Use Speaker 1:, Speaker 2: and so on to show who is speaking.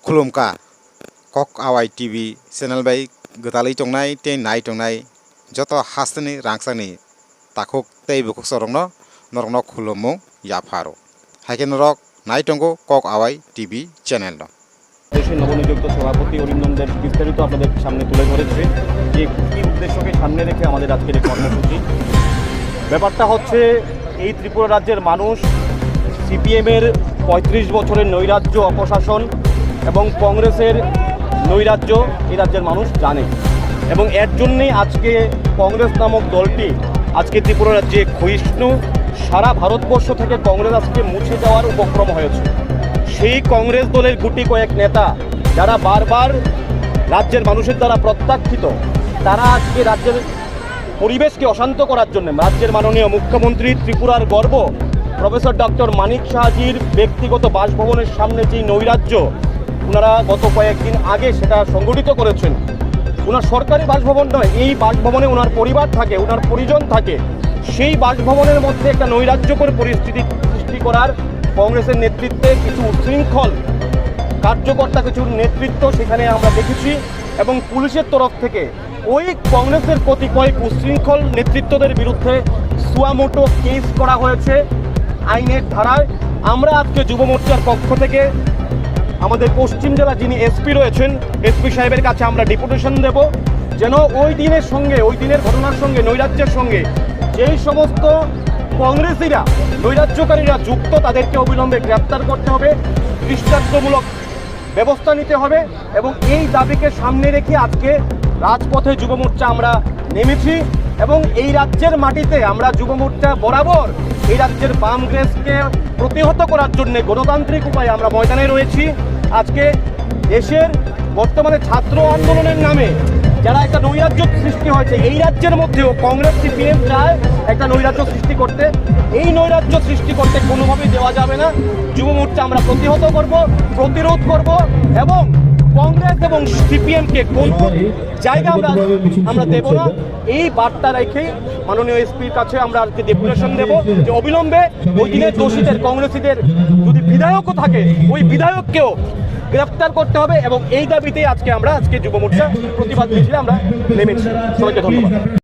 Speaker 1: खुलुमका कक आवाई TV channel by गदालै टंनाय ते नाय टंनाय जत हास्तनि रांसानि ताखुक तै बुकुक सरंनो नरंनो खुलुमु याफारो हाइके नरक नाय टंगो कक आवाई टीवी চ্যানেল ন
Speaker 2: দেশের নবনিযুক্ত সভাপতি অরিন্দমদের বিস্তারিত আপনাদের সামনে তুলে ধরেছে যে কী উদ্দেশ্যকে সামনে রেখে আমাদের আজকের এই কর্মসূচি। ব্যাপারটা হচ্ছে এই ত্রিপুরা রাজ্যের মানুষ সিপিএমের ৩৫ বছরের নৈরাজ্য অপশাসন এবং কংগ্রেসের নৈরাজ্য এই রাজ্যের মানুষ জানে এবং এর জন্যেই আজকে কংগ্রেস নামক দলটি আজকে ত্রিপুরা রাজ্যে ক্ষয়িষ্ণু। সারা ভারতবর্ষ থেকে কংগ্রেস আজকে মুছে যাওয়ার উপক্রম হয়েছে। সেই কংগ্রেস দলের গুটি কয়েক নেতা যারা বারবার রাজ্যের মানুষের দ্বারা প্রত্যাখ্যিত, তারা আজকে রাজ্যের পরিবেশকে অশান্ত করার জন্য রাজ্যের মাননীয় মুখ্যমন্ত্রী ত্রিপুরার গর্ব প্রফেসর ডক্টর মানিক সাহাজির ব্যক্তিগত বাসভবনের সামনে যে নৈরাজ্য ওনারা গত কয়েকদিন আগে সেটা সংগঠিত করেছেন। ওনার সরকারি বাসভবন নয়, এই বাসভবনে ওনার পরিবার থাকে, ওনার পরিজন থাকে। সেই বাসভবনের মধ্যে একটা নৈরাজ্যকর পরিস্থিতি সৃষ্টি করার কংগ্রেসের নেতৃত্বে কিছু উচ্ছৃঙ্খল কার্যকর্তা, কিছু নেতৃত্ব সেখানে আমরা দেখেছি এবং পুলিশের তরফ থেকে ওই কংগ্রেসের কতিপয় উচ্ছৃঙ্খল নেতৃত্বদের বিরুদ্ধে সুয়ামোটো কেস করা হয়েছে আইনের ধারায়। আমরা আজকে যুব মোর্চার পক্ষ থেকে আমাদের পশ্চিম জেলা যিনি এসপি রয়েছেন, এসপি সাহেবের কাছে আমরা ডেপুটেশন দেব যেন ওই দিনের সঙ্গে, ওই দিনের ঘটনার সঙ্গে, নৈরাজ্যের সঙ্গে যেই সমস্ত কংগ্রেসীরা, নৈরাজ্যকারীরা যুক্ত তাদেরকে অবিলম্বে গ্রেপ্তার করতে হবে, দৃষ্টান্তমূলক ব্যবস্থা নিতে হবে এবং এই দাবিকে সামনে রেখে আজকে রাজপথে যুব মোর্চা আমরা নেমেছি এবং এই রাজ্যের মাটিতে আমরা যুব মোর্চা বরাবর এই রাজ্যের বামগ্রেসকে প্রতিহত করার জন্য গণতান্ত্রিক উপায়ে আমরা ময়দানে রয়েছি। আজকে দেশের বর্তমানে ছাত্র আন্দোলনের নামে যারা একটা নৈরাজ্য সৃষ্টি হয়েছে, এই রাজ্যের মধ্যেও কংগ্রেস সিপিএম চায় একটা নৈরাজ্য সৃষ্টি করতে। এই নৈরাজ্য সৃষ্টি করতে কোনোভাবেই দেওয়া যাবে না। যুব মোর্চা আমরা প্রতিহত করব, প্রতিরোধ করব এবং কংগ্রেস এবং সিপিএমকে কোনো জায়গা আমরা দেব না। এই বার্তা রেখে মাননীয় এসপির কাছে আমরা আজকে ডেপুটেশন দেব যে অবিলম্বে ওই দিনের দোষীদের, কংগ্রেসীদের যদি বিধায়কও থাকে ওই বিধায়ককেও গ্রেফতার করতে হবে এবং এই দাবিতে আজকে যুব মোর্চা প্রতিবাদ মিছিলে আমরা নেমেছি। সবাইকে ধন্যবাদ।